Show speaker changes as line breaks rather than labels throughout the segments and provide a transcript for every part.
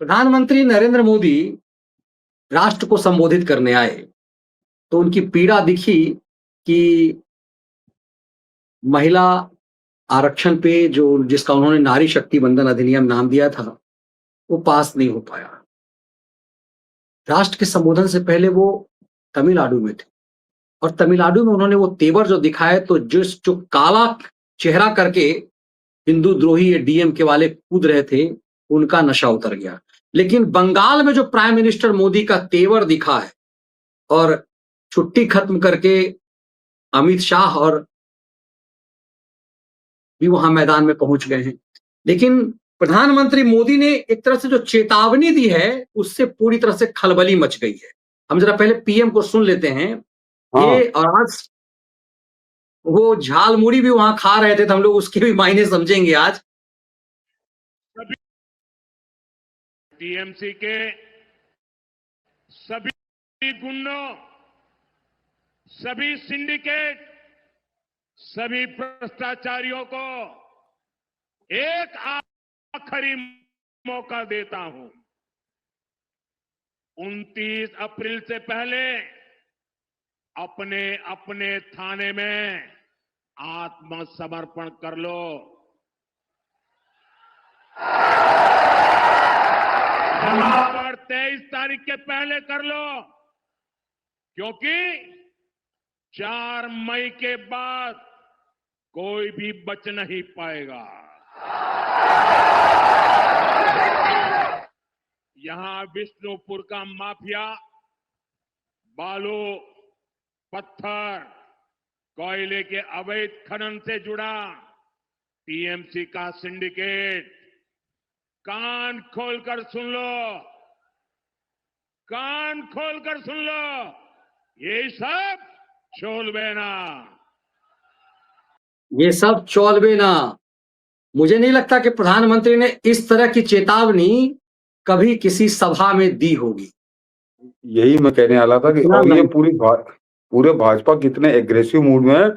प्रधानमंत्री नरेंद्र मोदी राष्ट्र को संबोधित करने आए, तो उनकी पीड़ा दिखी कि महिला आरक्षण पे जो जिसका उन्होंने नारी शक्ति वंदन अधिनियम नाम दिया था, वो पास नहीं हो पाया। राष्ट्र के संबोधन से पहले वो तमिलनाडु में थे और तमिलनाडु में उन्होंने वो तेवर जो दिखाए, तो जो काला चेहरा करके हिंदू द्रोही ये डीएमके वाले कूद रहे थे, उनका नशा उतर गया। लेकिन बंगाल में जो प्राइम मिनिस्टर मोदी का तेवर दिखा है और छुट्टी खत्म करके अमित शाह और भी वहां मैदान में पहुंच गए हैं। लेकिन प्रधानमंत्री मोदी ने एक तरह से जो चेतावनी दी है, उससे पूरी तरह से खलबली मच गई है। हम जरा पहले पीएम को सुन लेते हैं। ये और आज वो झाल मुड़ी भी वहां खा रहे थे, तो हम लोग उसके भी मायने समझेंगे आज।
टीएमसी के सभी गुंडों, सभी सिंडिकेट, सभी भ्रष्टाचारियों को एक आखिरी मौका देता हूं। 29 अप्रैल से पहले अपने अपने थाने में आत्मसमर्पण कर लो। पर 23 तारीख के पहले कर लो, क्योंकि 4 मई के बाद कोई भी बच नहीं पाएगा। यहां विष्णुपुर का माफिया बालू, पत्थर, कोयले के अवैध खनन से जुड़ा टीएमसी का सिंडिकेट, कान खोलकर सुन लो, कान खोलकर सुन लो, ये सब चोलबे ना,
ये सब चौलबे ना। मुझे नहीं लगता कि प्रधानमंत्री ने इस तरह की चेतावनी कभी किसी सभा में दी होगी।
यही मैं कहने वाला था कि और ये पूरे भाजपा कितने एग्रेसिव मूड में है।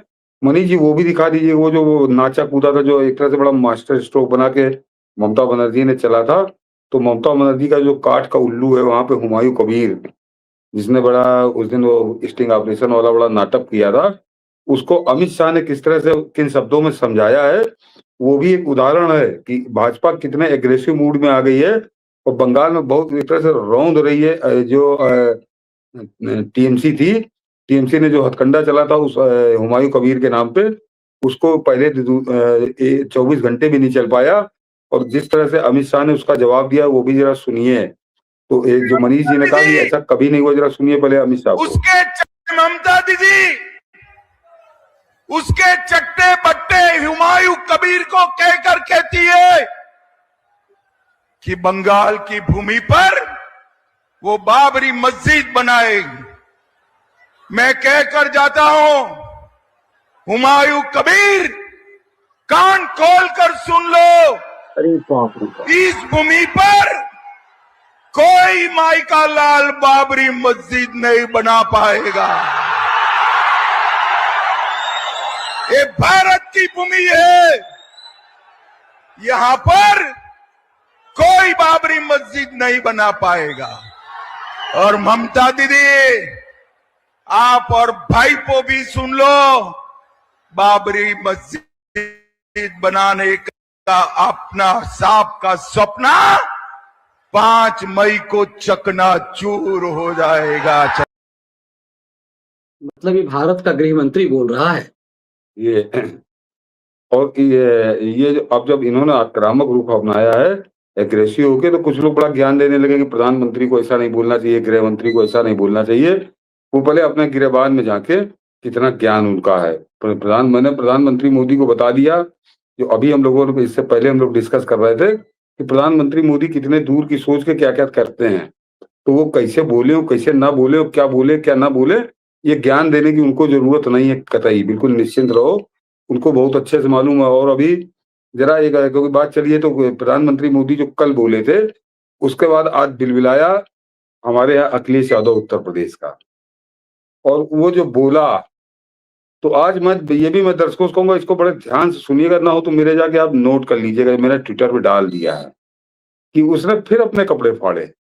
मनीष जी वो भी दिखा दीजिए, वो जो नाचा कूदा था, जो एक तरह से बड़ा मास्टर स्ट्रोक बना के ममता बनर्जी ने चला था। तो ममता बनर्जी का जो काठ का उल्लू है वहां पे हुमायूं कबीर, जिसने बड़ा उस दिन वो स्टिंग ऑपरेशन वाला बड़ा नाटक किया था, उसको अमित शाह ने किस तरह से किन शब्दों में समझाया है, वो भी एक उदाहरण है कि भाजपा कितने एग्रेसिव मूड में आ गई है। और बंगाल में बहुत एक तरह से रौंद रही है। जो टीएमसी थी, टीएमसी ने जो हथकंडा चला था उस हुमायूं कबीर के नाम पे, उसको पहले 24 घंटे भी नहीं चल पाया। और जिस तरह से अमित शाह ने उसका जवाब दिया, वो भी जरा सुनिए। तो जो मनीष जी ने कहा कि ऐसा कभी नहीं हुआ, जरा सुनिए पहले अमित शाह को।
उसके ममता दीदी उसके चट्टे बट्टे हुमायूं कबीर को कहकर कहती है कि बंगाल की भूमि पर वो बाबरी मस्जिद बनाएगी। मैं कहकर जाता हूं, हुमायूं कबीर, कान खोलकर सुन लो, इस भूमि पर कोई माई का लाल बाबरी मस्जिद नहीं बना पाएगा। ये भारत की भूमि है, यहां पर कोई बाबरी मस्जिद नहीं बना पाएगा। और ममता दीदी, आप और भाईपो भी सुन लो, बाबरी मस्जिद बनाने का अपना सांप का सपना 5 मई को चकनाचूर हो जाएगा।
मतलब ये भारत का गृह मंत्री बोल रहा है
ये। और ये जो अब जब इन्होंने आक्रामक रूप अपनाया है, एग्रेसिव होके, तो कुछ लोग बड़ा ज्ञान देने लगे कि प्रधानमंत्री को ऐसा नहीं बोलना चाहिए, गृह मंत्री को ऐसा नहीं बोलना चाहिए। वो पहले अपने गिरबान में जाके कितना ज्ञान उनका है। मैंने प्रधानमंत्री मोदी को बता दिया, जो अभी हम लोगों ने इससे पहले हम लोग डिस्कस कर रहे थे कि प्रधानमंत्री मोदी कितने दूर की सोच के क्या क्या करते हैं। तो वो कैसे बोले और कैसे ना बोले, और क्या बोले क्या ना बोले, ये ज्ञान देने की उनको जरूरत नहीं है कतई। बिल्कुल निश्चिंत रहो, उनको बहुत अच्छे से मालूम है। और अभी जरा एक क्योंकि बात चली है, तो प्रधानमंत्री मोदी जो कल बोले थे, उसके बाद आज बिलबिलाया हमारे यहाँ अखिलेश यादव उत्तर प्रदेश का। और वो जो बोला, तो आज मैं दर्शकों को कहूंगा, इसको बड़े ध्यान से सुनिएगा, ना हो तो मेरे जाके आप नोट कर लीजिएगा, मैंने ट्विटर पे डाल दिया है। कि उसने फिर अपने कपड़े फाड़े।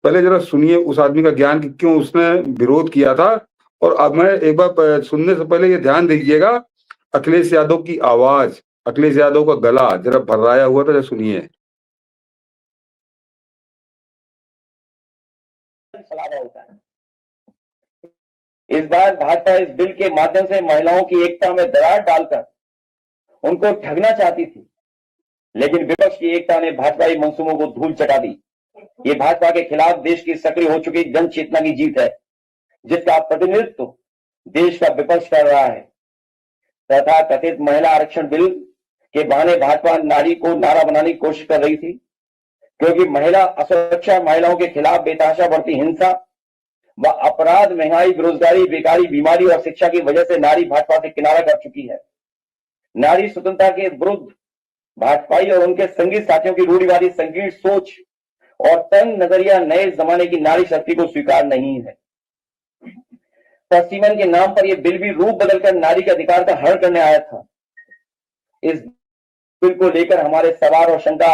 पहले जरा सुनिए उस आदमी का ज्ञान कि क्यों उसने विरोध किया था। और अब मैं एक बार सुनने से पहले ये ध्यान दीजिएगा, अखिलेश यादव की आवाज, अखिलेश यादव का गला जरा भर्राया हुआ था, जरा सुनिए।
होता है। इस बार भाजपा इस बिल के माध्यम से महिलाओं की एकता में दरार डालकर उनको ठगना चाहती थी, लेकिन विपक्ष की एकता ने भाजपाई मंसूबों को धूल चटा दी। ये भाजपा के खिलाफ देश की सक्रिय हो चुकी जन चेतना की जीत है, जिसका प्रतिनिधित्व देश का विपक्ष कर रहा है। तथा कथित महिला आरक्षण बिल के बहाने भाजपा नारी को नारा बनाने की कोशिश कर रही थी, क्योंकि महिला असुरक्षा, महिलाओं के खिलाफ बेतहाशा बढ़ती हिंसा व अपराध, महंगाई, बेरोजगारी, बेकारी, बीमारी और शिक्षा की वजह से नारी भाजपा से किनारा कर चुकी है। नारी स्वतंत्रता के विरुद्ध भाजपाई और उनके संगी साथियों की रूढ़िवादी संकीर्ण सोच और तंग नजरिया नए जमाने की नारी शक्ति को स्वीकार नहीं है। पश्चिमन के नाम पर यह बिल भी रूप बदलकर नारी के अधिकार का हरण करने आया था। इस बिल को लेकर हमारे सवाल और शंका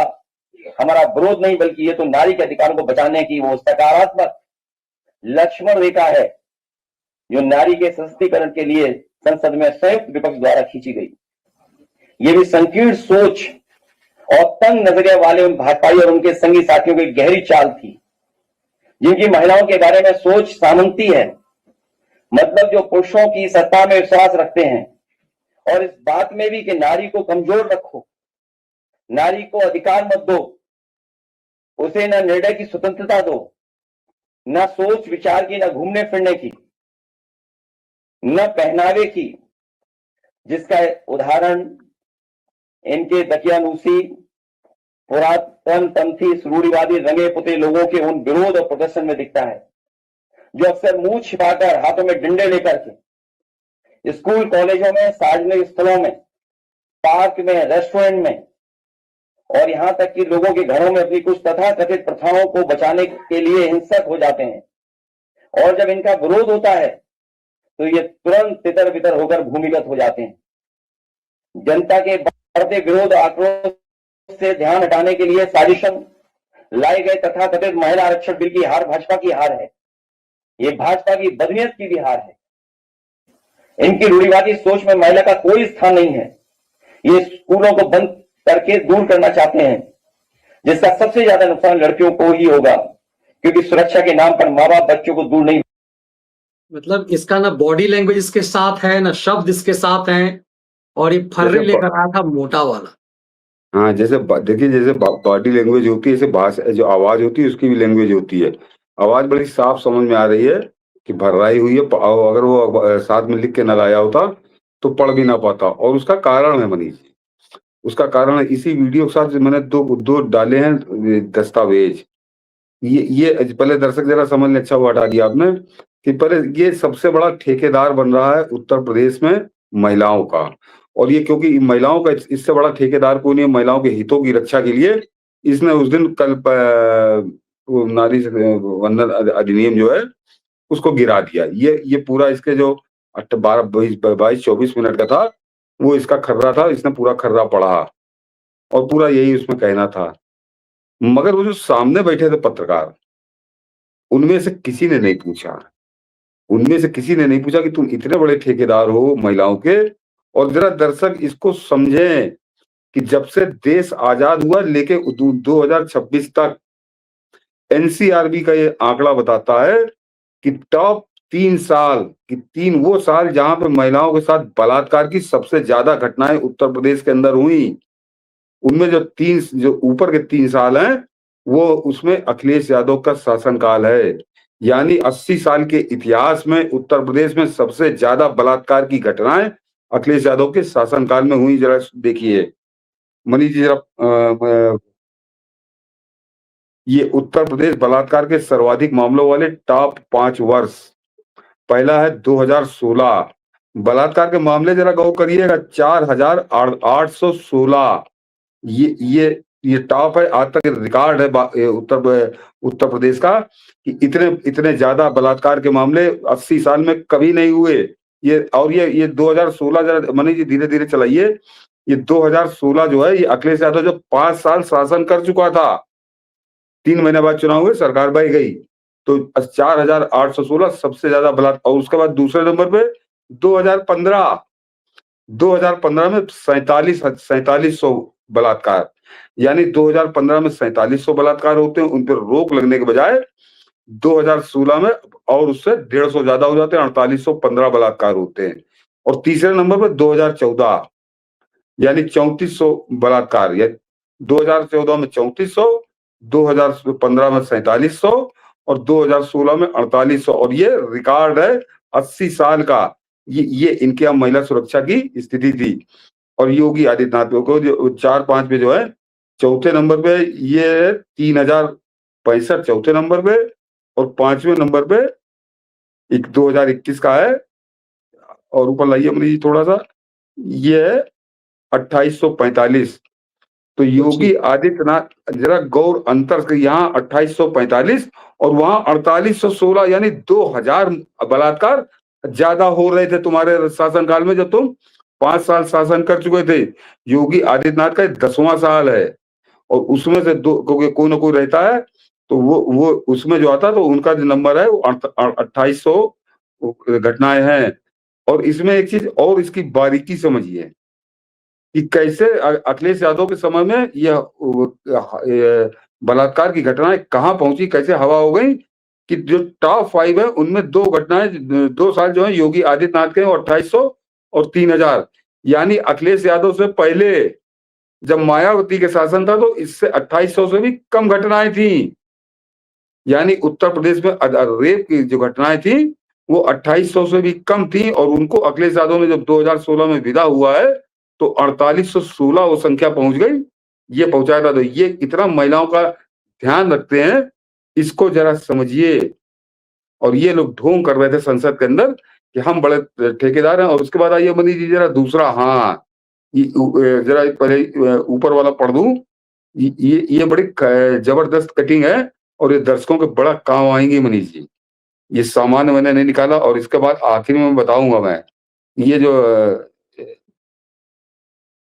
हमारा विरोध नहीं, बल्कि ये तो नारी के अधिकारों को बचाने की वो सकारात्मक लक्ष्मण रेखा है जो नारी के सशक्तिकरण के लिए संसद में संयुक्त विपक्ष द्वारा खींची गई। ये भी संकीर्ण सोच और तंग नजरिया वाले उन भाजपाई और उनके संगी साथियों की गहरी चाल थी, जिनकी महिलाओं के बारे में सोच सामंती है, मतलब जो पुरुषों की सत्ता में विश्वास रखते हैं और इस बात में भी कि नारी को कमजोर रखो, नारी को अधिकार मत दो, उसे न निर्णय की स्वतंत्रता दो, न सोच विचार की, न घूमने फिरने की, न पहनावे की, जिसका उदाहरण इनके दकियानूसी, पुरातन पंथी, रूढ़िवादी, रंगे पुते लोगों के उन विरोध और प्रदर्शन में दिखता है, जो अक्सर मुंह छिपाकर, हाथों में डंडे लेकर के स्कूल कॉलेजों में, सार्वजनिक स्थलों में, पार्क में, रेस्टोरेंट में और यहां तक कि लोगों के घरों में अपनी कुछ तथाकथित प्रथाओं को बचाने के लिए हिंसक हो जाते हैं। और जब इनका विरोध होता है तो ये तुरंत तितर बितर होकर भूमिगत हो जाते हैं। जनता के बढ़ते विरोध आक्रोश से ध्यान हटाने के लिए साजिशन लाए गए तथाकथित महिला आरक्षण बिल की हार भाजपा की हार है। ये भाजपा की बदनीयत की भी हार है। इनकी रूढ़िवादी सोच में महिला का कोई स्थान नहीं है। ये स्कूलों को बंद करके दूर करना चाहते हैं, जिसका सबसे ज्यादा नुकसान लड़कियों को ही होगा, क्योंकि सुरक्षा के नाम पर माँ बाप बच्चों को दूर नहीं।
मतलब इसका ना बॉडी लैंग्वेज इसके साथ है, ना शब्द इसके साथ हैं, और ये फर्रे लेकर आया था मोटा वाला।
हाँ, जैसे देखिए, जैसे बॉडी लैंग्वेज होती है, जैसे जो आवाज होती है उसकी भी लैंग्वेज होती है। आवाज बड़ी साफ समझ में आ रही है कि भर्राई हुई है। अगर वो साथ में लिख के न लाया होता तो पढ़ भी ना पाता। और उसका कारण है मनीष जी, उसका कारण है इसी वीडियो के साथ मैंने दो डाले हैं दस्तावेज। ये पहले दर्शक जरा समझ लें, अच्छा वो हटा दिया आपने, कि पहले ये सबसे बड़ा ठेकेदार बन रहा है उत्तर प्रदेश में महिलाओं का। और ये क्योंकि महिलाओं का इससे बड़ा ठेकेदार कोई नहीं है, महिलाओं के हितों की रक्षा के लिए इसने उस दिन कल नारी वंदन अधिनियम जो है उसको गिरा दिया। ये पूरा इसके जो 22-24 मिनट का था वो इसका खर्रा था, इसने पूरा खर्रा पढ़ा और पूरा यही उसमें कहना था। मगर वो जो सामने बैठे थे पत्रकार, उनमें से किसी ने नहीं पूछा कि तुम इतने बड़े ठेकेदार हो महिलाओं के। और जरा दर्शक इसको समझें कि जब से देश आजाद हुआ लेके 2026 तक एनसीआरबी का ये आंकड़ा बताता है कि टॉप 3 साल कि 3 वो साल जहां पे महिलाओं के साथ बलात्कार की सबसे ज्यादा घटनाएं उत्तर प्रदेश के अंदर हुई, उनमें जो ऊपर के 3 साल हैं वो उसमें अखिलेश यादव का शासनकाल है। यानी 80 साल के इतिहास में उत्तर प्रदेश में सबसे ज्यादा बलात्कार की घटनाएं अखिलेश यादव के शासनकाल में हुई। जरा देखिए मनीष जी, जरा ये उत्तर प्रदेश बलात्कार के सर्वाधिक मामलों वाले टॉप 5 वर्ष। पहला है 2016, बलात्कार के मामले जरा गौर करिएगा 4816। ये टॉप है, आज तक रिकॉर्ड है उत्तर प्रदेश का कि इतने ज्यादा बलात्कार के मामले 80 साल में कभी नहीं हुए। ये 2016, जरा मनीष जी धीरे धीरे चलाइए। ये 2016 जो है, ये अखिलेश यादव जो 5 साल शासन कर चुका था, 3 महीने बाद चुनाव हुए, सरकार बह गई, तो 4,816 सबसे ज्यादा बलात्कार। और उसके बाद दूसरे नंबर पे 2015 में 4700 बलात्कार, यानी 2015 में 4700 बलात्कार होते हैं, उन पर रोक लगने के बजाय 2016 में और उससे 150 ज्यादा हो जाते हैं, 4815 बलात्कार होते हैं। और तीसरे नंबर पर 2014 यानी 3400 बलात्कार, या 2014 में 3400, 2015 में 4700 और 2016 में 4800। और ये रिकॉर्ड है 80 साल का। ये इनके यहाँ महिला सुरक्षा की स्थिति थी। और योगी आदित्यनाथ को जो 4-5 पे जो है, चौथे नंबर पे ये 3065 चौथे नंबर पे, और 5वें नंबर पे 2021 का है। और ऊपर लाइए मनीष जी थोड़ा सा, ये है 2845। तो योगी आदित्यनाथ जरा गौर अंतर, यहाँ 2845 और वहां 4816, यानी 2000 बलात्कार ज्यादा हो रहे थे तुम्हारे शासनकाल में, जब तुम 5 साल शासन कर चुके थे। योगी आदित्यनाथ का 10वां साल है, और उसमें से क्योंकि कोई ना कोई रहता है, तो वो उसमें जो आता है, तो उनका जो नंबर है वो 2800 घटनाएं हैं। और इसमें एक चीज और, इसकी बारीकी समझिए कि कैसे अखिलेश यादव के समय में यह बलात्कार की घटनाएं कहां पहुंची, कैसे हवा हो गई, कि जो टॉप 5 है उनमें 2 घटनाएं 2 साल जो है योगी आदित्यनाथ के 2800 और 3000। यानी अखिलेश यादव से पहले जब मायावती के शासन था, तो इससे 2800 से भी कम घटनाएं थी। यानी उत्तर प्रदेश में रेप की जो घटनाएं थी वो 2800 से भी कम थी, और उनको अखिलेश यादव ने जब 2016 में विदा हुआ है, तो 4816 वो संख्या पहुंच गई, ये पहुंचाया था। तो ये कितना महिलाओं का ध्यान रखते हैं, इसको जरा समझिए। और ये लोग ढोंग कर रहे थे संसद के अंदर कि हम बड़े ठेकेदार हैं। और उसके बाद आइए मनीष जी जरा दूसरा, हाँ जरा पहले ऊपर वाला पढ़ दूं, ये बड़ी जबरदस्त कटिंग है, और ये दर्शकों के बड़ा काम आएंगे मनीष जी। ये सामान्य मैंने नहीं निकाला, और इसके बाद आखिर में बताऊंगा मैं, ये जो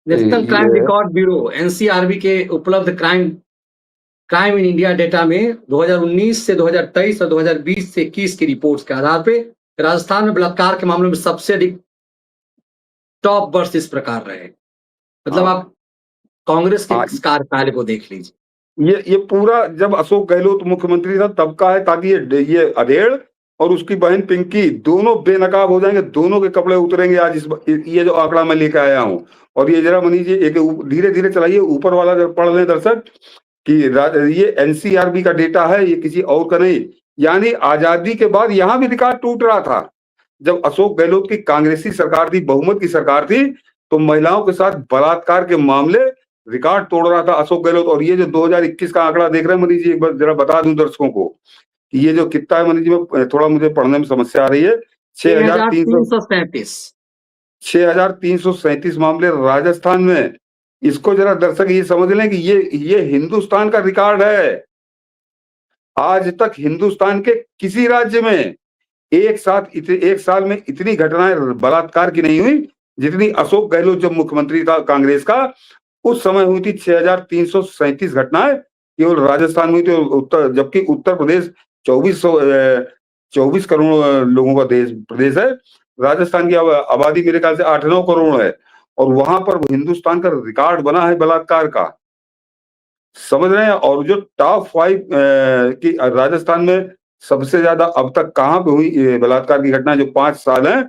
national crime record bureau NCRB के उपलब्ध क्राइम इन इंडिया डेटा में 2019 से 2023 और 2020 से 21 की रिपोर्ट्स के आधार पे राजस्थान में बलात्कार के मामलों में सबसे अधिक टॉप वर्ष इस प्रकार रहे। मतलब आप कांग्रेस के कार्यकाल को देख लीजिए।
ये पूरा जब अशोक गहलोत मुख्यमंत्री था तब का है, ताकि ये अधेड़ और उसकी बहन पिंकी दोनों बेनकाब हो जाएंगे, दोनों के कपड़े उतरेंगे आज। ये जो आंकड़ा मैं लेकर आया हूँ, और ये जरा मनीष जी एक धीरे धीरे चलाइए, ऊपर वाला जब पढ़ लें दर्शक, कि ये एनसीआरबी का डेटा है, ये किसी और का नहीं। यानी आजादी के बाद यहां भी रिकॉर्ड टूट रहा था। जब अशोक गहलोत की कांग्रेसी सरकार थी, बहुमत की सरकार थी, तो महिलाओं के साथ बलात्कार के मामले रिकॉर्ड तोड़ रहा था अशोक गहलोत। और ये जो 2021 का आंकड़ा देख रहे हैं मनीष जी, एक बार जरा बता दूं दर्शकों को कि ये जो कितना है मनीष जी, में थोड़ा मुझे पढ़ने में समस्या आ रही है। 6337 मामले राजस्थान में। इसको जरा दर्शक ये समझ लें कि ये हिंदुस्तान का रिकॉर्ड है। आज तक हिंदुस्तान के किसी राज्य में एक साल में इतनी घटनाएं बलात्कार की नहीं हुई जितनी अशोक गहलोत जब मुख्यमंत्री था कांग्रेस का, उस समय हुई थी 6337 घटनाएं केवल राजस्थान में हुई थी। जबकि उत्तर प्रदेश 24 करोड़ लोगों का प्रदेश है। राजस्थान की आबादी मेरे ख्याल से 8-9 करोड़ है, और वहां पर हिंदुस्तान का रिकॉर्ड बना है बलात्कार का, समझ रहे हैं। और जो टॉप 5 की राजस्थान में सबसे ज्यादा अब तक कहां पे हुई बलात्कार की घटना, जो 5 साल है,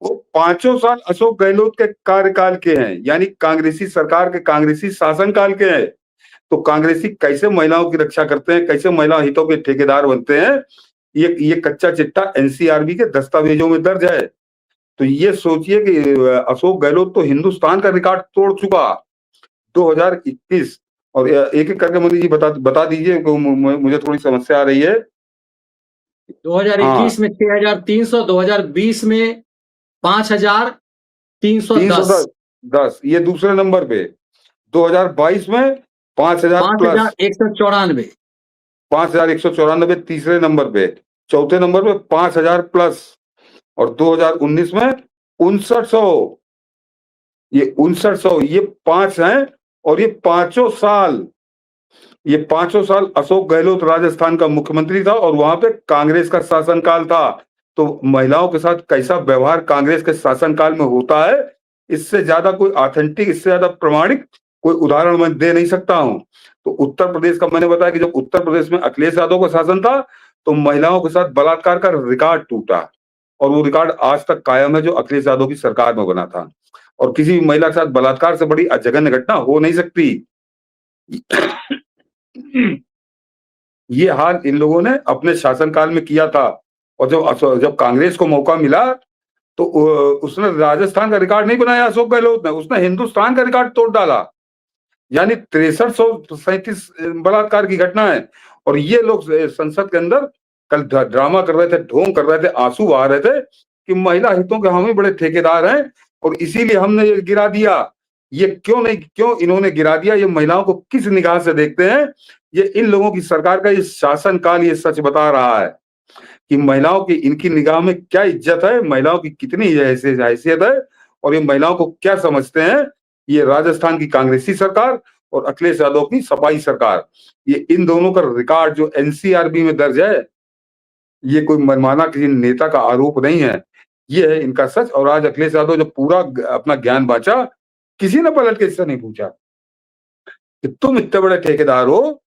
वो 5 साल अशोक गहलोत के कार्यकाल के हैं, यानी कांग्रेसी सरकार के, कांग्रेसी शासनकाल के हैं। तो कांग्रेसी कैसे महिलाओं की रक्षा करते हैं, कैसे महिला हितों के ठेकेदार बनते हैं, ये कच्चा चिट्ठा एनसीआरबी के दस्तावेजों में दर्ज है। तो ये सोचिए कि अशोक गहलोत तो हिंदुस्तान का रिकॉर्ड तोड़ चुका 2021। और एक एक करके मोदी जी बता दीजिए, मुझे थोड़ी समस्या आ रही है।
2021 में 6300, 2020 में 5310,
ये दूसरे नंबर पे। 2022 में 5194, 5194 तीसरे नंबर पे। चौथे नंबर पे 5000 प्लस। और 2019 में 5900, ये 5900, ये 5 हैं, और ये 5 साल ये 500 साल अशोक गहलोत राजस्थान का मुख्यमंत्री था और वहां पे कांग्रेस का शासनकाल था। तो महिलाओं के साथ कैसा व्यवहार कांग्रेस के शासनकाल में होता है, इससे ज्यादा कोई ऑथेंटिक, इससे ज्यादा प्रमाणिक कोई उदाहरण मैं दे नहीं सकता हूं। तो उत्तर प्रदेश का मैंने बताया कि जब उत्तर प्रदेश में अखिलेश यादव का शासन था तो महिलाओं के साथ बलात्कार का रिकॉर्ड टूटा और वो रिकॉर्ड आज तक कायम है जो अखिलेश यादव की सरकार में बना था। और किसी भी महिला के साथ बलात्कार से बड़ी जघन्य घटना हो नहीं सकती। ये हाल इन लोगों ने अपने शासनकाल में किया था और जब कांग्रेस को मौका मिला तो उसने राजस्थान का रिकॉर्ड नहीं बनाया अशोक गहलोत ने, उसने हिंदुस्तान का रिकॉर्ड तोड़ डाला। यानी 6337 बलात्कार की घटना है और ये लोग संसद के अंदर कल ड्रामा कर रहे थे, ढोंग कर रहे थे, आंसू बहा रहे थे कि महिला हितों के हम ही बड़े ठेकेदार हैं और इसीलिए हमने ये गिरा दिया। ये क्यों इन्होंने गिरा दिया, ये महिलाओं को किस निगाह से देखते हैं, ये इन लोगों की सरकार का ये शासनकाल ये सच बता रहा है कि महिलाओं की इनकी निगाह में क्या इज्जत है, महिलाओं की कितनी हैसियत है और ये महिलाओं को क्या समझते हैं। ये राजस्थान की कांग्रेसी सरकार और अखिलेश यादव की सपाई सरकार, ये इन दोनों का रिकॉर्ड जो एनसीआरबी में दर्ज है, ये कोई मनमाना किसी नेता का आरोप नहीं है, ये है इनका सच। और आज अखिलेश यादव जब पूरा अपना ज्ञान बांचा, किसी ने पलट के इससे नहीं पूछा कि तुम इतने बड़े ठेकेदार हो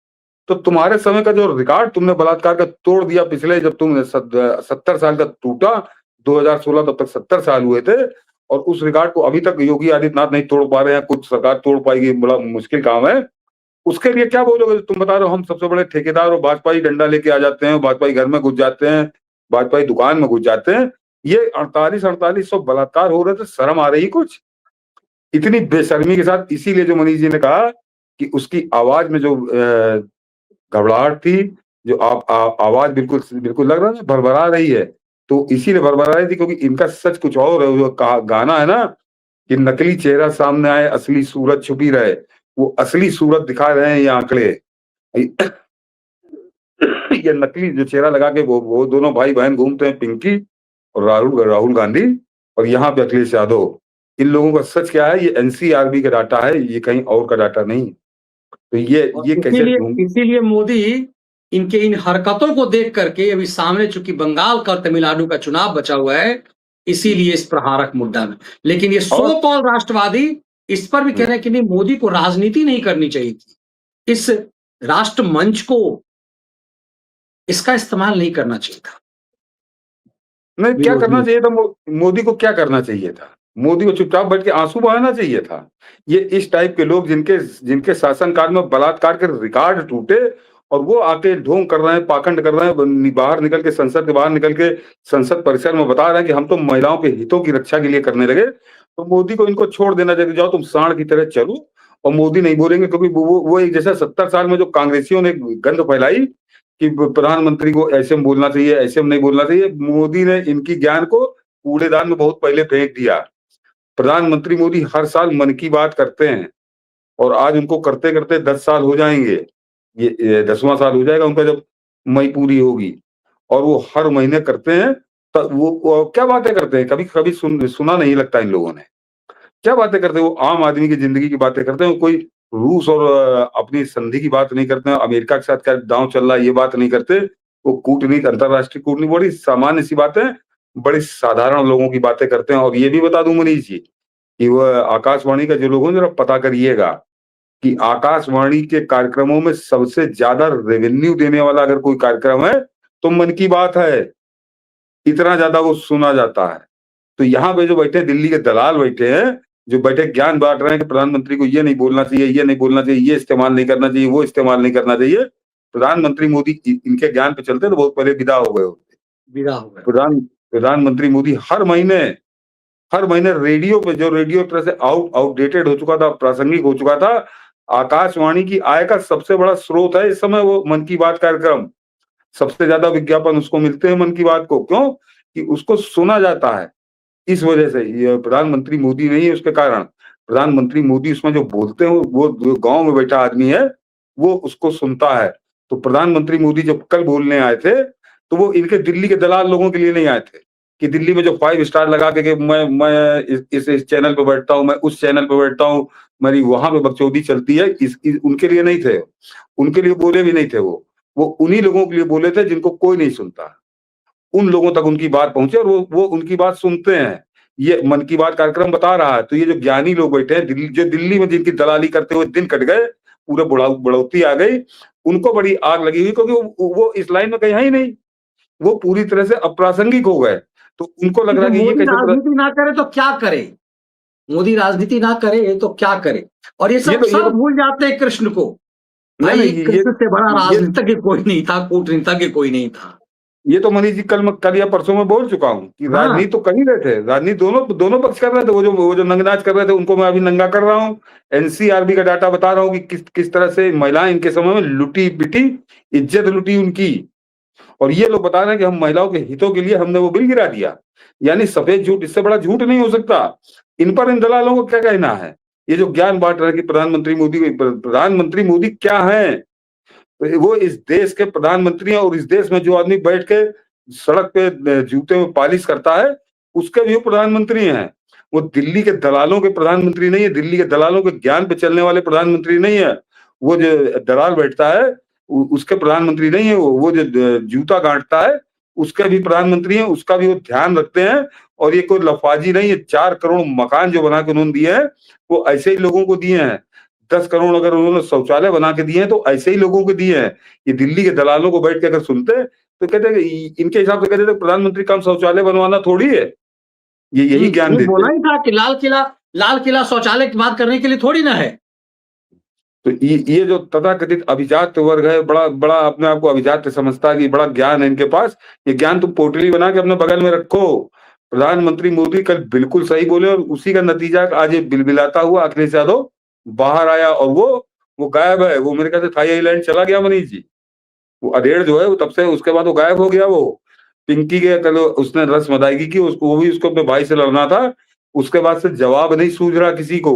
तो तुम्हारे समय का जो रिकॉर्ड तुमने बलात्कार का तोड़ दिया, पिछले जब तुमने 70 साल का टूटा 2016 तब तक 70 साल हुए थे और उस रिकॉर्ड को अभी तक योगी आदित्यनाथ नहीं तोड़ पा रहे हैं, कुछ सरकार तोड़ पाएगी, बड़ा मुश्किल काम है। उसके लिए क्या बोलोगे? तुम बता रहे हो हम सबसे बड़े ठेकेदार और भाजपाई डंडा लेके आ जाते हैं, भाजपाई घर में घुस जाते हैं, भाजपाई दुकान में घुस जाते हैं। ये 4800 बलात्कार हो रहे थे, शर्म आ रही कुछ इतनी बेशर्मी के साथ। इसीलिए जो मनीष जी ने कहा कि उसकी आवाज में जो घबराहट थी, जो आवाज बिल्कुल लग रहा है भरभरा रही है, तो इसीलिए भरभरा रही थी क्योंकि इनका सच कुछ और है। जो गाना है ना कि नकली चेहरा सामने आए असली सूरत छुपी रहे, वो असली सूरत दिखा रहे हैं ये आंकड़े। ये नकली जो चेहरा लगा के वो दोनों भाई बहन घूमते हैं, पिंकी और राहुल गांधी और यहाँ पे अखिलेश यादव। इन लोगों का सच क्या है, ये एनसीआरबी का डाटा है, ये कहीं और का डाटा नहीं। तो ये कैसे
इसीलिए मोदी इनके इन हरकतों को देख करके अभी सामने चूंकि बंगाल का और तमिलनाडु का चुनाव बचा हुआ है, इसीलिए इस प्रहारक मुद्दा में। लेकिन ये सो कॉल राष्ट्रवादी इस पर भी कह रहे हैं कि नहीं, मोदी को राजनीति नहीं करनी चाहिए थी, इस राष्ट्र मंच को इसका इस्तेमाल नहीं करना चाहिए था।
नहीं, क्या करना चाहिए था? मोदी को क्या करना चाहिए था? मोदी को चुपचाप बैठ के आंसू बहाना चाहिए था। ये इस टाइप के लोग जिनके शासनकाल में बलात्कार के रिकॉर्ड टूटे और वो आके ढोंग कर रहे हैं, पाखंड कर रहे हैं, बाहर निकल के संसद के बाहर निकल के संसद परिसर में बता रहे हैं कि हम तो महिलाओं के हितों की रक्षा के लिए करने लगे। तो मोदी को इनको छोड़ देना चाहिए, जाओ तुम सांड की तरह चलो। और मोदी नहीं बोलेंगे क्योंकि वो एक जैसा 70 साल में जो कांग्रेसियों ने गंद फैलाई कि प्रधानमंत्री को ऐसे में बोलना चाहिए, ऐसे में नहीं बोलना चाहिए, मोदी ने इनकी ज्ञान को कूड़ेदान में बहुत पहले फेंक दिया। प्रधानमंत्री मोदी हर साल मन की बात करते हैं और आज उनको करते करते 10 साल हो जाएंगे। ये 10वां साल हो जाएगा उनका जब मई पूरी होगी और वो हर महीने करते हैं। तब वो क्या बातें करते हैं, कभी सुना नहीं लगता इन लोगों ने। क्या बातें करते हैं? वो आम आदमी की जिंदगी की बातें करते हैं, कोई रूस और अपनी संधि की बात नहीं करते हैं, अमेरिका के साथ क्या दांव चल रहा है ये बात नहीं करते। वो कूटनीति, अंतरराष्ट्रीय कूटनीति, बड़ी सामान्य सी बातें, बड़ी साधारण लोगों की बातें करते हैं। और ये भी बता दूं मनीष जी कि वह आकाशवाणी का जो लोग हैं जरा पता करिएगा कि आकाशवाणी के कार्यक्रमों में सबसे ज्यादा रेवेन्यू देने वाला अगर कोई कार्यक्रम है तो मन की बात है। इतना ज्यादा वो सुना जाता है। तो यहाँ पे जो बैठे दिल्ली के दलाल बैठे हैं, जो बैठे ज्ञान बांट रहे हैं कि प्रधानमंत्री को ये नहीं बोलना चाहिए, ये नहीं बोलना चाहिए, ये इस्तेमाल नहीं करना चाहिए, वो इस्तेमाल नहीं करना चाहिए। प्रधानमंत्री मोदी इनके ज्ञान पे चलते तो बहुत पहले विदा हो गए होते। प्रधानमंत्री मोदी हर महीने रेडियो पे, जो रेडियो तरह से आउटडेटेड हो चुका था, प्रासंगिक हो चुका था, आकाशवाणी की आय का सबसे बड़ा स्रोत है इस समय वो मन की बात कार्यक्रम। सबसे ज्यादा विज्ञापन उसको मिलते हैं मन की बात को। क्यों? कि उसको सुना जाता है। इस वजह से ये प्रधानमंत्री मोदी नहीं है, उसके कारण प्रधानमंत्री मोदी उसमें जो बोलते हैं वो जो गांव में बैठा आदमी है वो उसको सुनता है। तो प्रधानमंत्री मोदी जब कल बोलने आए थे तो वो इनके दिल्ली के दलाल लोगों के लिए नहीं आए थे कि दिल्ली में जो 5 स्टार लगा के मैं इस चैनल पे बैठता हूँ, मैं उस चैनल पे बैठता हूँ, मेरी वहां पे बकचोदी चलती है, उनके लिए नहीं थे, उनके लिए बोले भी नहीं थे वो उन्हीं लोगों के लिए बोले थे जिनको कोई नहीं सुनता। उन लोगों तक उनकी बात पहुंचे और वो उनकी बात सुनते हैं। ये मन की बात कार्यक्रम बता रहा है। तो ये जो ज्ञानी लोग बैठे हैं जो दिल्ली में जिनकी दलाली करते हुए दिन कट गए, पूरे बढ़ोतरी आ गई, उनको बड़ी आग लगी हुई, क्योंकि वो इस लाइन में कहीं है ही नहीं, वो पूरी तरह से अप्रासंगिक हो गए। तो उनको लग रहा है कि ये
मोदी
कैसे
राजनीति ना करे तो क्या करे, मोदी राजनीति ना करे तो क्या करे, और ये सब भूल जाते हैं कृष्ण को। भाई कृष्ण से बड़ा राजनीतिज्ञ कोई नहीं था, कूटनीतिज्ञ कोई नहीं था।
ये तो मनीष जी कल या परसों में बोल चुका हूँ कि राजनीति तो कर ही रहे थे, राजनीति दोनों पक्ष कर रहे थे। वो जो नंगनाच कर रहे थे उनको मैं अभी नंगा कर रहा हूँ। एनसीआरबी का डाटा बता रहा हूँ कि किस तरह से महिलाएं इनके समय में लुटी पिटी, इज्जत लुटी उनकी। और ये लोग बता रहे हैं कि हम महिलाओं के हितों के लिए हमने वो बिल गिरा दिया। यानी सफेद झूठ, इससे बड़ा झूठ नहीं हो सकता। इन पर इन दलालों को क्या कहना है? ये जो ज्ञान बांट रहे हैं कि प्रधानमंत्री मोदी क्या है? वो इस देश के प्रधानमंत्री हैं, और इस देश में जो आदमी बैठ के सड़क पे जूते में पालिश करता है उसके भी वो प्रधानमंत्री हैं। वो दिल्ली के दलालों के प्रधानमंत्री नहीं है, दिल्ली के दलालों के ज्ञान पे चलने वाले प्रधानमंत्री नहीं है। वो जो दलाल बैठता है उसके प्रधानमंत्री नहीं है, वो जो जूता गांठता है उसके भी प्रधानमंत्री हैं, उसका भी वो ध्यान रखते हैं। और ये कोई लफाजी नहीं है। 4 करोड़ मकान जो बना के उन्होंने दिए हैं वो ऐसे ही लोगों को दिए हैं। 10 करोड़ अगर उन्होंने शौचालय बना के दिए हैं तो ऐसे ही लोगों को दिए हैं। ये दिल्ली के दलालों को बैठ के अगर सुनते तो कहते इनके हिसाब से कहते प्रधानमंत्री काम शौचालय बनवाना थोड़ी है, ये यही ज्ञान देते।
बोला ही था कि लाल किला शौचालय की बात करने के लिए थोड़ी ना है।
तो ये जो तथाकथित अभिजात वर्ग है, बड़ा अपने आप को अभिजात समझता है कि बड़ा ज्ञान है इनके पास। ये ज्ञान तुम पोटली बना के अपने बगल में रखो। प्रधानमंत्री मोदी कल बिल्कुल सही बोले, और उसी का नतीजा आज ये बिलबिलाता हुआ अखिलेश यादव बाहर आया, और वो गायब है। वो मेरे ख्याल से थाई आइलैंड चला गया मनीष जी। वो अधेड़ जो है वो तब से उसके बाद वो गायब हो गया। वो पिंकी के कल उसने रस्म अदायगी की, वो भी उसको अपने भाई से लड़ना था। उसके बाद से जवाब नहीं सूझ रहा किसी को।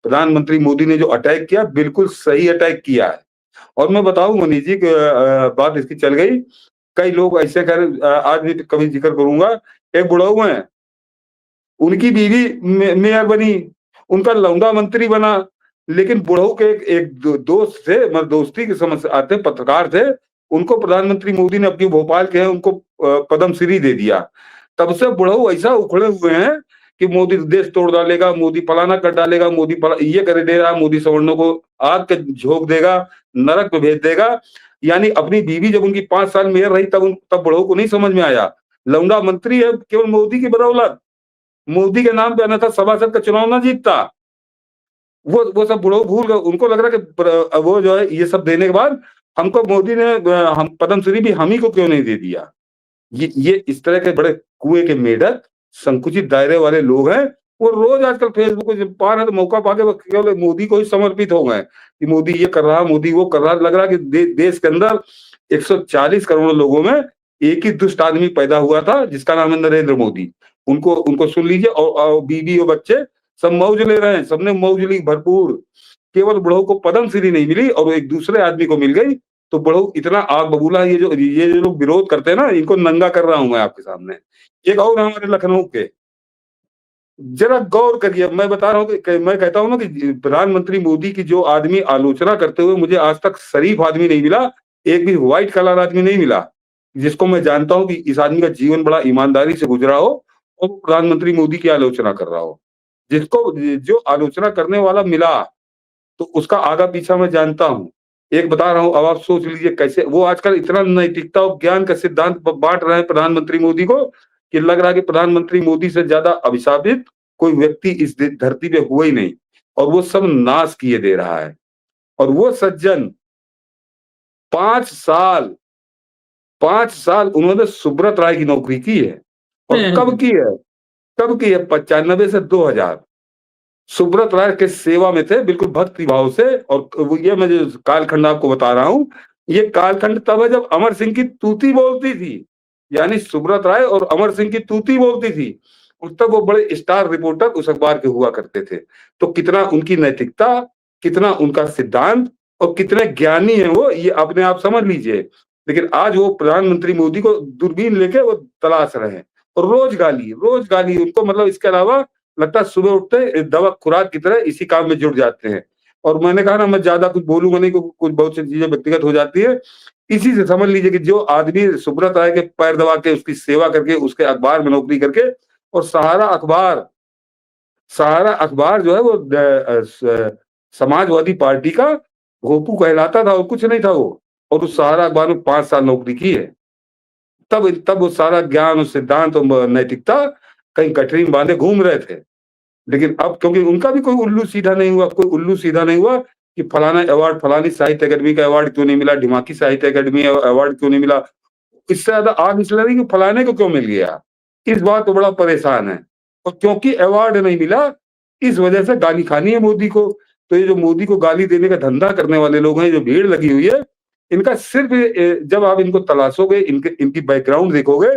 प्रधानमंत्री मोदी ने जो अटैक किया बिल्कुल सही अटैक किया है। और मैं बताऊं मनीष जी बात इसकी चल गई, कई लोग ऐसे आज भी कभी जिक्र करूंगा। एक बुढ़ऊ है, उनकी बीवी मेयर बनी, उनका लौंडा मंत्री बना, लेकिन बुढ़ऊ के एक दोस्त थे, मतलब दोस्ती के समझ आते पत्रकार थे, उनको प्रधानमंत्री मोदी ने अपनी भोपाल के हैं उनको पद्म श्री दे दिया। तब से बुढ़ऊ ऐसा उखड़े हुए हैं कि मोदी देश तोड़ डालेगा, मोदी फलाना कर डालेगा, मोदी ये कर देगा, मोदी सवर्णों को आग के झोंक देगा, नरक में भेज देगा। यानी अपनी बीवी जब उनकी 5 साल मेयर रही तब बुढ़ऊ को नहीं समझ में आया लौंडा मंत्री है केवल मोदी की बदौलत, मोदी के नाम पे अन्यथा सभासद का चुनाव ना जीतता। वो सब बुढ़ऊ भूल गए। उनको लग रहा कि वो जो है ये सब देने के बाद हमको मोदी ने हम पद्म श्री भी हम ही को क्यों नहीं दे दिया। ये इस तरह के बड़े कुएं के मेढक संकुचित दायरे वाले लोग हैं। वो रोज आजकल फेसबुक पे पा रहे तो मौका पाके वो केवल मोदी को ही समर्पित हो गए कि मोदी ये कर रहा, मोदी वो कर रहा। लग रहा कि देश के अंदर 140 करोड़ लोगों में एक ही दुष्ट आदमी पैदा हुआ था जिसका नाम है नरेंद्र मोदी। उनको सुन लीजिए। और बीवी और बच्चे सब मौज ले रहे हैं, सबने मौज ली भरपूर। केवल बुढ़ऊ को पद्म श्री नहीं मिली और एक दूसरे आदमी को मिल गई। तो बुढ़ऊ इतना आग बबूला है। ये जो लोग विरोध करते हैं ना, इनको नंगा कर रहा हूं मैं आपके सामने। एक और हमारे लखनऊ के, जरा गौर करिए। मैं बता रहा हूँ कि मैं कहता हूँ ना कि प्रधानमंत्री मोदी की जो आदमी आलोचना करते हुए मुझे आज तक शरीफ आदमी नहीं मिला, एक भी व्हाइट कलर आदमी नहीं मिला जिसको मैं जानता हूं कि इस आदमी का जीवन बड़ा ईमानदारी से गुजरा हो और प्रधानमंत्री मोदी की आलोचना कर रहा हो। जिसको जो आलोचना करने वाला मिला तो उसका आगा पीछा मैं जानता हूं। एक बता रहा हूं, अब आप सोच लीजिए कैसे वो आजकल इतना नैतिकता और ज्ञान का सिद्धांत बांट रहे हैं प्रधानमंत्री मोदी को कि लग रहा है कि प्रधानमंत्री मोदी से ज्यादा अभिशापित कोई व्यक्ति इस धरती पे हुआ ही नहीं, और वो सब नाश किए दे रहा है। और वो सज्जन 5 साल उन्होंने सुब्रत राय की नौकरी की है। और कब की है? 95 से 2000 सुब्रत राय के सेवा में थे, बिल्कुल भक्ति भाव से। और ये मैं जो कालखंड आपको बता रहा हूं, ये कालखंड तब है जब अमर सिंह की तूती बोलती थी। यानी सुब्रत राय और अमर सिंह की तूती बोलती थी। और तब वो बड़े स्टार रिपोर्टर उस अखबार के हुआ करते थे। तो कितना उनकी नैतिकता, कितना उनका सिद्धांत और कितने ज्ञानी है वो, ये अपने आप समझ लीजिए। लेकिन आज वो प्रधानमंत्री मोदी को दूरबीन लेके वो तलाश रहे हैं और रोज गाली उनको, मतलब इसके अलावा लगता है सुबह उठते दवा खुराक की तरह इसी काम में जुट जाते हैं। और मैंने कहा ना, मैं ज्यादा कुछ बोलूंगा नहीं, कुछ बहुत सी चीजें व्यक्तिगत हो जाती है। इसी से समझ लीजिए कि जो आदमी सुब्रत राय के पैर दबा के, उसकी सेवा करके, उसके अखबार में नौकरी करके, और सहारा अखबार जो है वो समाजवादी पार्टी का भोपू कहलाता था और कुछ नहीं था वो। और उस सहारा अखबार में 5 साल नौकरी की है। तब वो सारा ज्ञान और सिद्धांत और नैतिकता कहीं गठरी में बांधे घूम रहे थे। लेकिन अब क्योंकि उनका भी कोई उल्लू सीधा नहीं हुआ कि फलाना अवार्ड, फलानी साहित्य अकादमी का अवार्ड क्यों नहीं मिला, ढिमाकी साहित्य अकादमी अवार्ड क्यों नहीं मिला। इससे ज्यादा आग इसलिए रही कि फलाने को क्यों मिल गया, इस बात को बड़ा परेशान है। और क्योंकि अवार्ड नहीं मिला, इस वजह से गाली खानी है मोदी को। तो ये जो मोदी को गाली देने का धंधा करने वाले लोग हैं, जो भीड़ लगी हुई है, इनका सिर्फ जब आप इनको तलाशोगे, इनकी बैकग्राउंड देखोगे,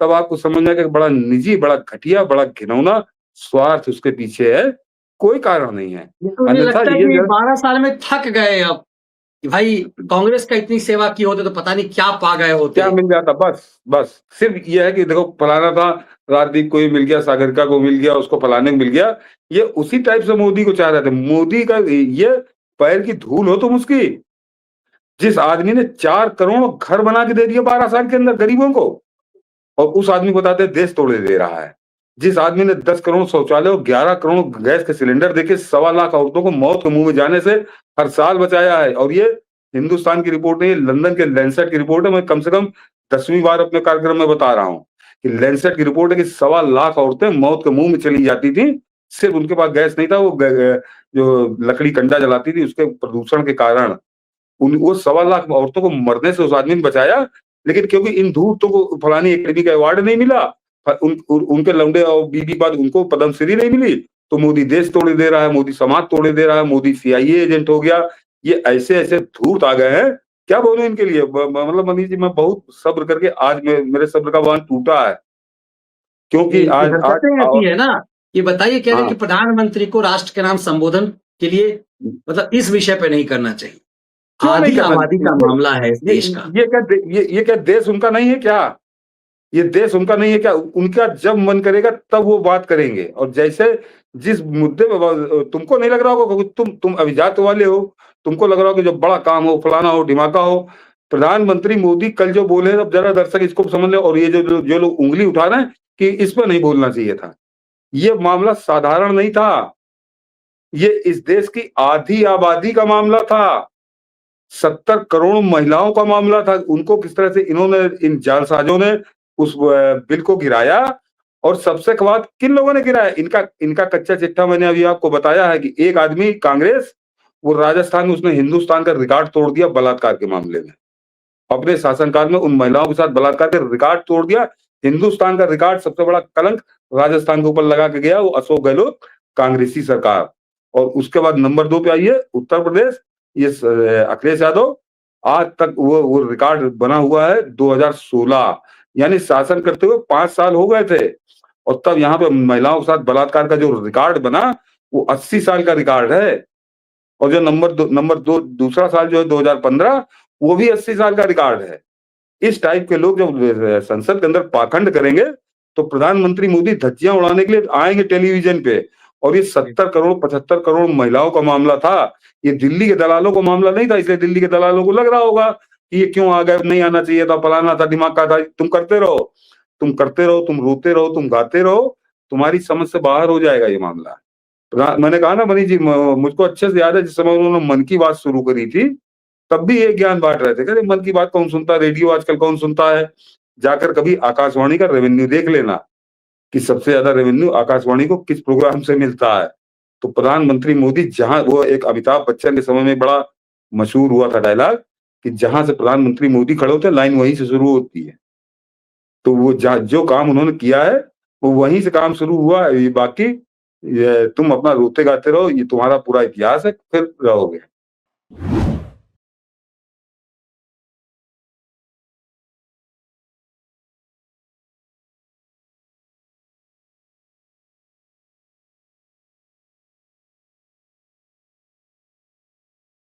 तब आपको समझ में आएगा कि बड़ा निजी, बड़ा घटिया, बड़ा घिनौना स्वार्थ उसके पीछे है, कोई कारण नहीं है।
मुझे
अन्यथा
लगता है
ये
कि 12 साल में थक गए अब कि भाई कांग्रेस का इतनी सेवा की होते तो पता नहीं क्या पा गए होते।
क्या मिल जाता, बस सिर्फ ये है कि देखो फलाना था, राजदीप को ही मिल गया, सागरिका को मिल गया, उसको फलाने को मिल गया। ये उसी टाइप से मोदी को चाह रहे थे। मोदी का ये पैर की धूल हो तुम उसकी, जिस आदमी ने 4 करोड़ घर बना के दे दिया 12 साल के अंदर गरीबों को, और उस आदमी को बताते देश तोड़े दे रहा है। जिस आदमी ने 10 करोड़ शौचालय और 11 करोड़ गैस के सिलेंडर देके 1.25 लाख औरतों को मौत के मुंह में जाने से हर साल बचाया है। और ये हिंदुस्तान की रिपोर्ट नहीं, लंदन के लैंसेट की रिपोर्ट है। मैं कम से कम 10वीं बार अपने कार्यक्रम में बता रहा हूं कि लैंसेट की रिपोर्ट है कि 1.25 लाख औरतें मौत के मुंह में चली जाती थी। सिर्फ उनके पास गैस नहीं था, वो जो लकड़ी कंडा जलाती थी उसके प्रदूषण के कारण वो 1.25 लाख औरतों को मरने से उस आदमी ने बचाया। लेकिन क्योंकि इन धूर्तों को फलानी एकेडमी का अवार्ड नहीं मिला, उनके लौंडे और बीबी बाद उनको पद्मश्री नहीं मिली, तो मोदी देश तोड़े दे रहा है, मोदी समाज तोड़े दे रहा है, मोदी CIA एजेंट हो गया। ये ऐसे धूर्त आ गए हैं, क्या बोलूं इनके लिए। मतलब मनीष जी, मैं बहुत सब्र करके आज मेरे सब्र का बांध टूटा है, क्योंकि आज
ऐसी है ना। ये बताइए, कह रहे
हाँ।
कि प्रधानमंत्री को राष्ट्र के नाम संबोधन के लिए मतलब इस विषय पे नहीं करना चाहिए। आधी आबादी का मामला है इस देश का।
ये क्या देश उनका नहीं है क्या? ये देश उनका नहीं है क्या? उनका जब मन करेगा तब वो बात करेंगे। और जैसे जिस मुद्दे पे तुमको नहीं लग रहा होगा क्योंकि तुम अभिजात वाले हो, तुमको लग रहा हो कि जो बड़ा काम हो, फलाना हो, ढिमाका हो। प्रधानमंत्री मोदी कल जो बोले, अब जरा दर्शक इसको समझ ले। और ये जो लोग उंगली उठा रहे हैं कि इस पर नहीं बोलना चाहिए था, ये मामला साधारण नहीं था। ये इस देश की आधी आबादी का मामला था, 70 करोड़ महिलाओं का मामला था। उनको किस तरह से इन्होंने, इन जालसाजों ने उस बिल को गिराया। और सबसे बात, किन लोगों ने गिराया? इनका कच्चा चिट्ठा मैंने अभी आपको बताया है कि एक आदमी कांग्रेस, वो राजस्थान में, उसने हिंदुस्तान का रिकॉर्ड तोड़ दिया बलात्कार के मामले में। अपने शासनकाल में उन महिलाओं के साथ बलात्कार के रिकॉर्ड तोड़ दिया। हिंदुस्तान का रिकॉर्ड, सबसे बड़ा कलंक राजस्थान के ऊपर लगा के गया वो अशोक गहलोत, कांग्रेसी सरकार। और उसके बाद नंबर 2 पे आई है उत्तर प्रदेश, ये अखिलेश यादव। आज तक वो रिकॉर्ड बना हुआ है 2016, यानी शासन करते हुए 5 साल हो गए थे। और तब यहाँ पे महिलाओं के साथ बलात्कार का जो रिकॉर्ड बना वो 80 साल का रिकॉर्ड है। और जो नंबर दो दूसरा साल जो है 2015, वो भी 80 साल का रिकॉर्ड है। इस टाइप के लोग जब संसद के अंदर पाखंड करेंगे तो प्रधानमंत्री मोदी धज्जियां उड़ाने के लिए आएंगे टेलीविजन पे। और ये 70 करोड़ 75 करोड़ महिलाओं का मामला था, ये दिल्ली के दलालों का मामला नहीं था। इसलिए दिल्ली के दलालों को लग रहा होगा कि ये क्यों आ गए, नहीं आना चाहिए था, फलाना था, दिमाग का था। तुम करते रहो, तुम रोते रहो, तुम गाते रहो, तुम्हारी समझ से बाहर हो जाएगा ये मामला। मैंने कहा ना मनीष जी, मुझको अच्छे से याद है जिस समय उन्होंने मन की बात शुरू करी थी, तब भी ये ज्ञान बांट रहे थे। कहते मन की बात कौन सुनता है, रेडियो आजकल कौन सुनता है। जाकर कभी आकाशवाणी का रेवेन्यू देख लेना कि सबसे ज्यादा रेवेन्यू आकाशवाणी को किस प्रोग्राम से मिलता है। तो प्रधानमंत्री मोदी, जहां वो एक अमिताभ बच्चन के समय में बड़ा मशहूर हुआ था डायलॉग कि जहां से प्रधानमंत्री मोदी खड़े होते हैं लाइन वहीं से शुरू होती है। तो वो जो काम उन्होंने किया है वो वहीं से काम शुरू हुआ है। ये बाकी तुम अपना रोते गाते रहो, ये तुम्हारा पूरा इतिहास है, फिर रहोगे।